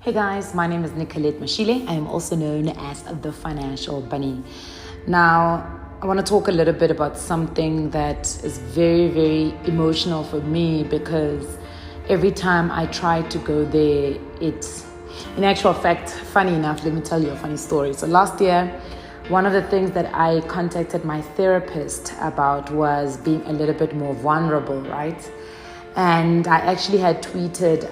Hey guys, my name is Nicolette Mashile. I am also known as the Financial Bunny. Now, I want to talk a little bit about something that is very, very emotional for me because every time I try to go there, it's, in actual fact, funny enough, let me tell you a funny story. So last year, one of the things that I contacted my therapist about was being a little bit more vulnerable, right? And I actually had tweeted,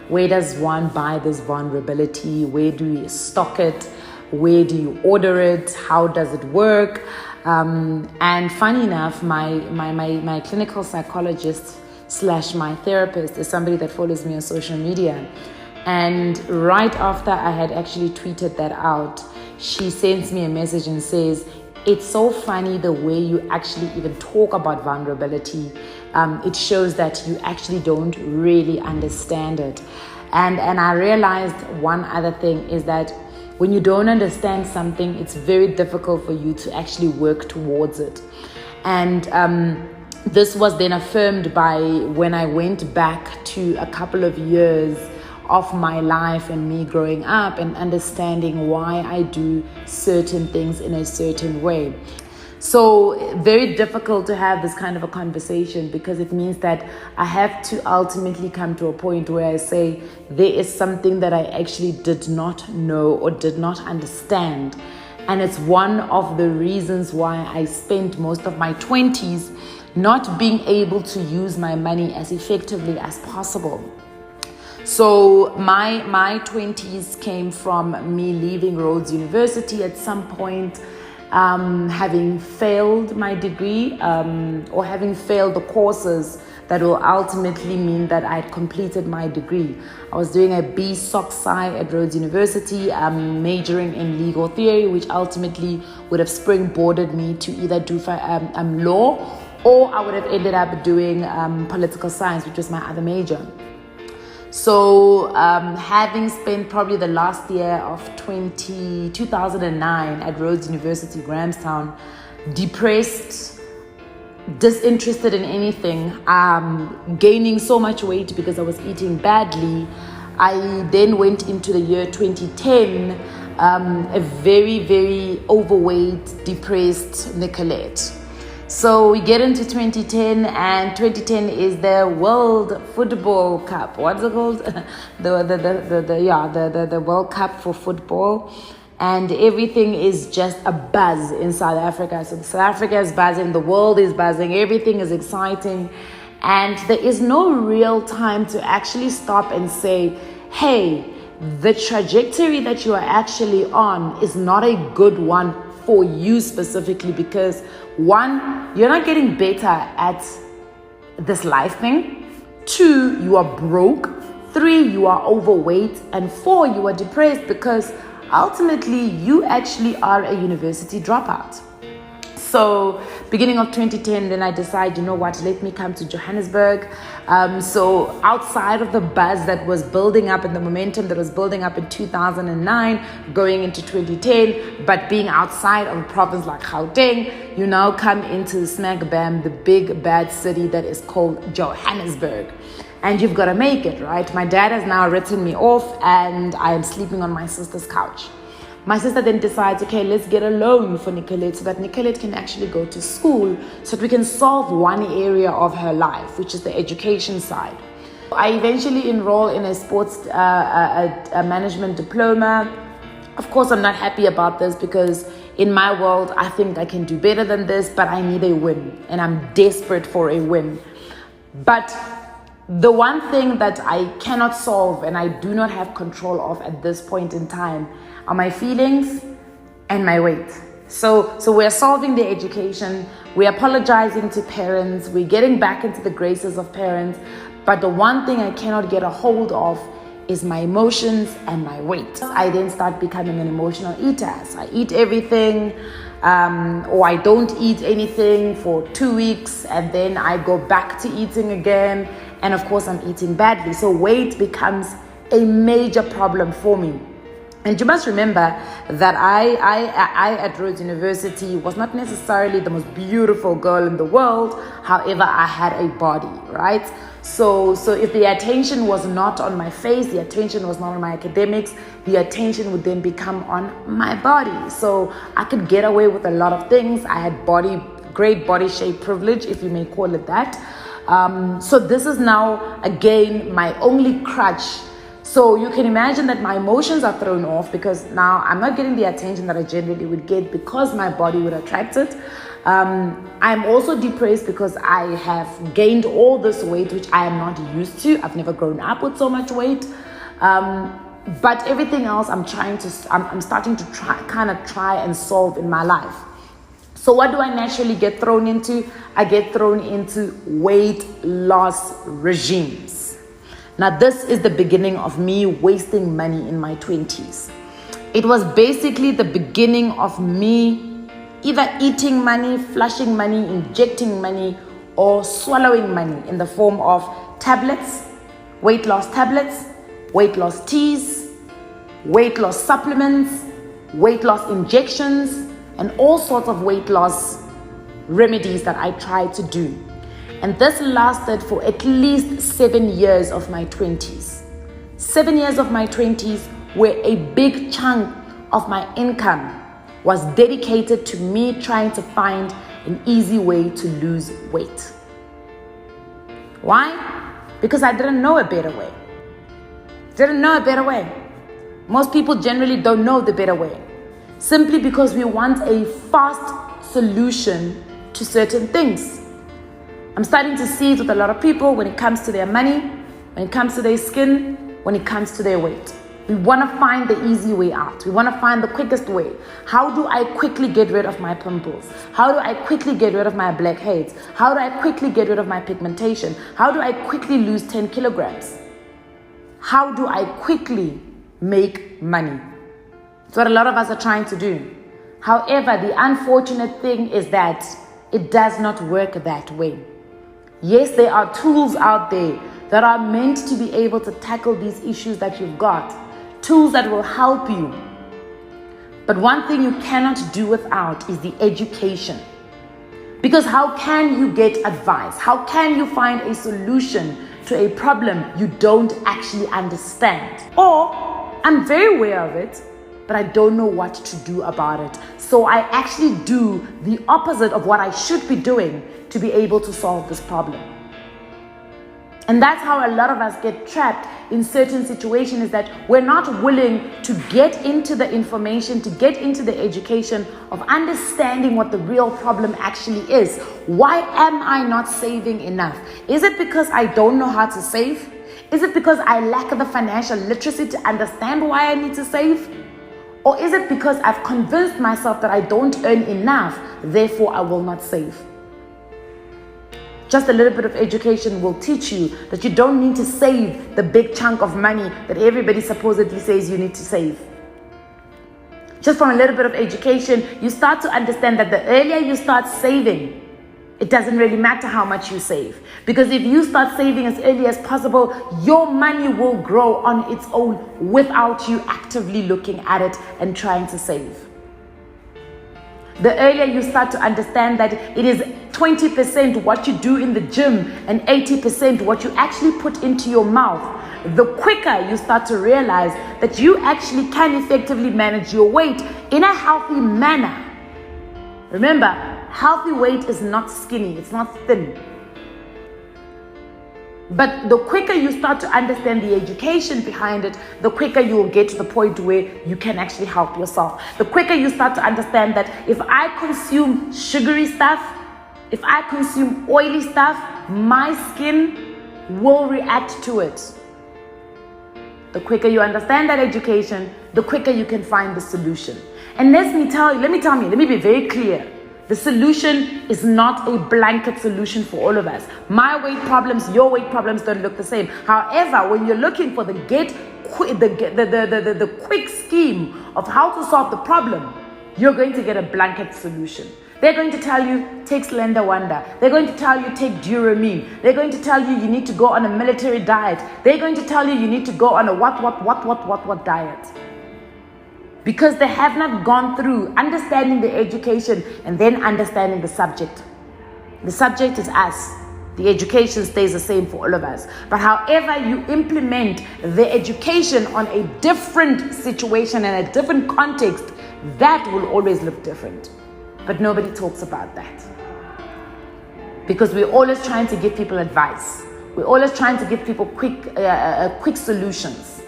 where does one buy this vulnerability? Where do you stock it? Where do you order it? How does it work? And funny enough, my clinical psychologist / my therapist is somebody that follows me on social media. And right after I had actually tweeted that out, she sends me a message and says, it's so funny the way you actually even talk about vulnerability. It shows that you actually don't really understand it. And I realized one other thing is that when you don't understand something, it's very difficult for you to actually work towards it. And this was then affirmed by when I went back to a couple of years of my life and me growing up and understanding why I do certain things in a certain way. So very difficult to have this kind of a conversation because it means that I have to ultimately come to a point where I say there is something that I actually did not know or did not understand. And it's one of the reasons why I spent most of my 20s not being able to use my money as effectively as possible. So my 20s came from me leaving Rhodes University at some point, having failed my degree or having failed the courses that will ultimately mean that I had completed my degree. I was doing a BSOC Sci at Rhodes University, majoring in legal theory, which ultimately would have springboarded me to either do law or I would have ended up doing political science, which was my other major. So having spent probably the last year of 2009 at Rhodes University, Grahamstown, depressed, disinterested in anything, gaining so much weight because I was eating badly, I then went into the year 2010, a very, very overweight, depressed Nicolette. So we get into 2010, and 2010 is the World Football Cup. What's it called? the World Cup for football, and everything is just a buzz in South Africa. So South Africa is buzzing, the world is buzzing, everything is exciting, and there is no real time to actually stop and say, hey, the trajectory that you are actually on is not a good one for you specifically, because one, you're not getting better at this life thing. 2, you are broke. 3, you are overweight. And 4, you are depressed because ultimately you actually are a university dropout. So beginning of 2010, then I decided, you know what, let me come to Johannesburg. So outside of the buzz that was building up and the momentum that was building up in 2009, going into 2010, but being outside of a province like Gauteng, you now come into the smack bam, the big bad city that is called Johannesburg. And you've got to make it, right? My dad has now written me off and I am sleeping on my sister's couch. My sister then decides, okay, let's get a loan for Nicolette so that Nicolette can actually go to school so that we can solve one area of her life, which is the education side. I eventually enroll in a sports a management diploma. Of course, I'm not happy about this because in my world, I think I can do better than this, but I need a win and I'm desperate for a win. But the one thing that I cannot solve and I do not have control of at this point in time are my feelings and my weight. So we're solving the education, we're apologizing to parents, we're getting back into the graces of parents, but the one thing I cannot get a hold of is my emotions and my weight. I then start becoming an emotional eater. So I eat everything, or I don't eat anything for 2 weeks, and then I go back to eating again, and of course I'm eating badly. So weight becomes a major problem for me. And you must remember that I at Rhodes University was not necessarily the most beautiful girl in the world. However, I had a body, right? So if the attention was not on my face, the attention was not on my academics, the attention would then become on my body. So I could get away with a lot of things. I had great body shape privilege, if you may call it that. So this is now, again, my only crutch. So you can imagine that my emotions are thrown off because now I'm not getting the attention that I generally would get because my body would attract it. I'm also depressed because I have gained all this weight, which I am not used to. I've never grown up with so much weight. But everything else I'm starting to try and solve in my life. So what do I naturally get thrown into? I get thrown into weight loss regimes. Now this is the beginning of me wasting money in my 20s. It was basically the beginning of me either eating money, flushing money, injecting money, or swallowing money in the form of tablets, weight loss teas, weight loss supplements, weight loss injections, and all sorts of weight loss remedies that I tried to do. And this lasted for at least 7 years of my 20s. 7 years of my 20s where a big chunk of my income was dedicated to me trying to find an easy way to lose weight. Why? Because I didn't know a better way. Most people generally don't know the better way. Simply because we want a fast solution to certain things. I'm starting to see it with a lot of people when it comes to their money, when it comes to their skin, when it comes to their weight. We want to find the easy way out. We want to find the quickest way. How do I quickly get rid of my pimples? How do I quickly get rid of my blackheads? How do I quickly get rid of my pigmentation? How do I quickly lose 10 kilograms? How do I quickly make money? That's what a lot of us are trying to do. However, the unfortunate thing is that it does not work that way. Yes, there are tools out there that are meant to be able to tackle these issues that you've got. Tools that will help you. But one thing you cannot do without is the education. Because how can you get advice? How can you find a solution to a problem you don't actually understand? Or, I'm very aware of it, but I don't know what to do about it. So I actually do the opposite of what I should be doing to be able to solve this problem. And that's how a lot of us get trapped in certain situations, is that we're not willing to get into the information, to get into the education of understanding what the real problem actually is. Why am I not saving enough? Is it because I don't know how to save? Is it because I lack the financial literacy to understand why I need to save? Or is it because I've convinced myself that I don't earn enough, therefore I will not save? Just a little bit of education will teach you that you don't need to save the big chunk of money that everybody supposedly says you need to save. Just from a little bit of education, you start to understand that the earlier you start saving, it doesn't really matter how much you save. Because if you start saving as early as possible, your money will grow on its own without you actively looking at it and trying to save. The earlier you start to understand that it is 20% what you do in the gym and 80% what you actually put into your mouth, the quicker you start to realize that you actually can effectively manage your weight in a healthy manner. Remember, healthy weight is not skinny, it's not thin. But the quicker you start to understand the education behind it, the quicker you will get to the point where you can actually help yourself. The quicker you start to understand that if I consume sugary stuff, if I consume oily stuff, my skin will react to it. The quicker you understand that education, the quicker you can find the solution. And let me be very clear. The solution is not a blanket solution for all of us. My weight problems, your weight problems don't look the same. However, when you're looking for the quick scheme of how to solve the problem, you're going to get a blanket solution. They're going to tell you, take Slender Wonder. They're going to tell you, take Duramine. They're going to tell you, you need to go on a military diet. They're going to tell you, you need to go on a what diet. because they have not gone through understanding the education and then understanding the subject. The subject is us. The education stays the same for all of us. But however you implement the education on a different situation and a different context, that will always look different. But nobody talks about that. Because we're always trying to give people advice. We're always trying to give people quick solutions.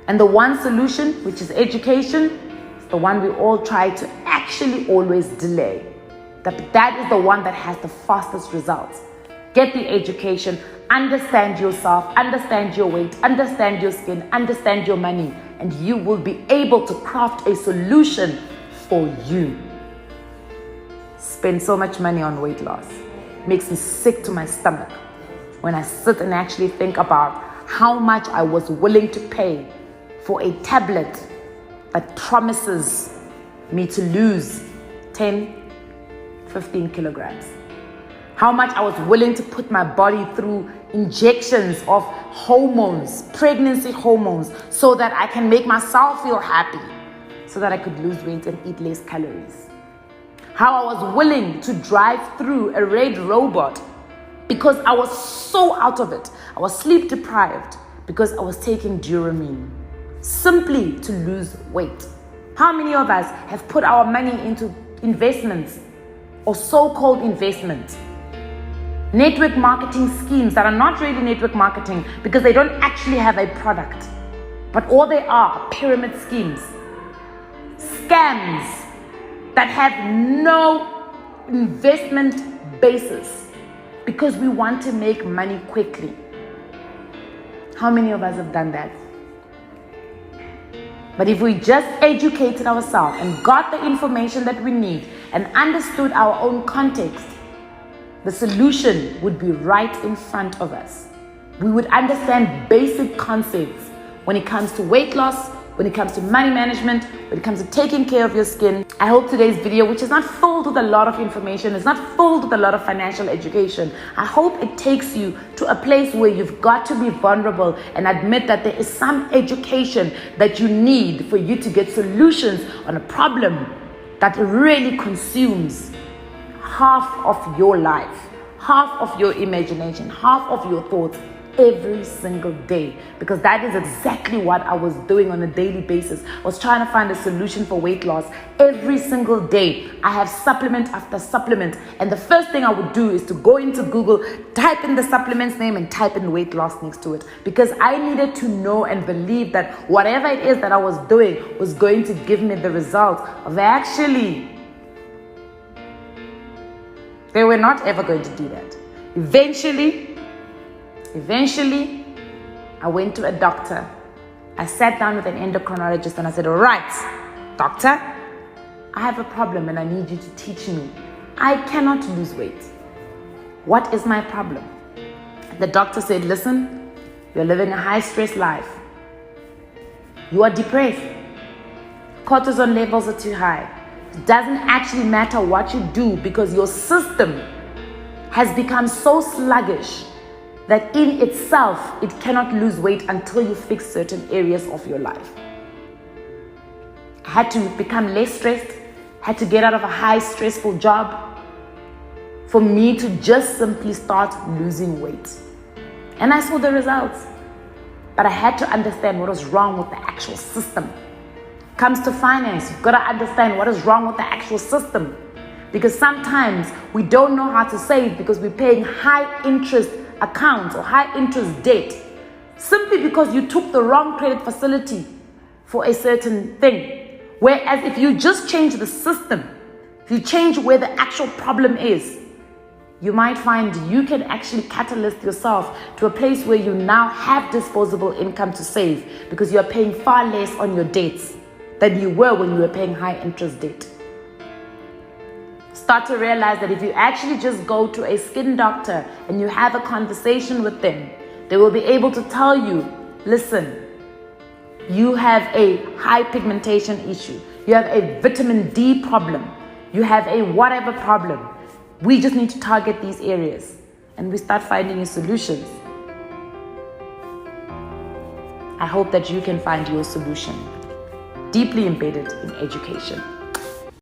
And the one solution, which is education, is the one we all try to actually always delay. That is the one that has the fastest results. Get the education, understand yourself, understand your weight, understand your skin, understand your money, and you will be able to craft a solution for you. Spend so much money on weight loss. Makes me sick to my stomach when I sit and actually think about how much I was willing to pay for a tablet that promises me to lose 10, 15 kilograms. How much I was willing to put my body through injections of hormones, pregnancy hormones, so that I can make myself feel happy, so that I could lose weight and eat less calories. How I was willing to drive through a red robot because I was so out of it. I was sleep deprived because I was taking Duramine simply to lose weight. How many of us have put our money into investments or so-called investments? Network marketing schemes that are not really network marketing because they don't actually have a product, but all they are pyramid schemes, scams that have no investment basis because we want to make money quickly. How many of us have done that? But if we just educated ourselves and got the information that we need and understood our own context, the solution would be right in front of us. We would understand basic concepts when it comes to weight loss, when it comes to money management, when it comes to taking care of your skin. I hope today's video, which is not filled with a lot of information, it's not filled with a lot of financial education, I hope it takes you to a place where you've got to be vulnerable and admit that there is some education that you need for you to get solutions on a problem that really consumes half of your life, half of your imagination, half of your thoughts every single day. Because that is exactly what I was doing on a daily basis. I was trying to find a solution for weight loss every single day. I have supplement after supplement, and the first thing I would do is to go into Google, type in the supplement's name and type in weight loss next to it, because I needed to know and believe that whatever it is that I was doing was going to give me the result of actually. They were not ever going to do that. Eventually, I went to a doctor. I sat down with an endocrinologist and I said, all right, doctor, I have a problem and I need you to teach me. I cannot lose weight. What is my problem? The doctor said, listen, you're living a high stress life. You are depressed. Cortisol levels are too high. It doesn't actually matter what you do because your system has become so sluggish that in itself, it cannot lose weight until you fix certain areas of your life. I had to become less stressed, had to get out of a high stressful job for me to just simply start losing weight. And I saw the results. But I had to understand what was wrong with the actual system. Comes to finance, you've got to understand what is wrong with the actual system. Because sometimes we don't know how to save because we're paying high interest accounts or high interest debt simply because you took the wrong credit facility for a certain thing. Whereas if you just change the system, if you change where the actual problem is, you might find you can actually catalyst yourself to a place where you now have disposable income to save because you're paying far less on your debts than you were when you were paying high interest debt. Start to realize that if you actually just go to a skin doctor and you have a conversation with them, they will be able to tell you, listen, you have a high pigmentation issue, you have a vitamin D problem, you have a whatever problem. We just need to target these areas and we start finding you solutions. I hope that you can find your solution. deeply embedded in education.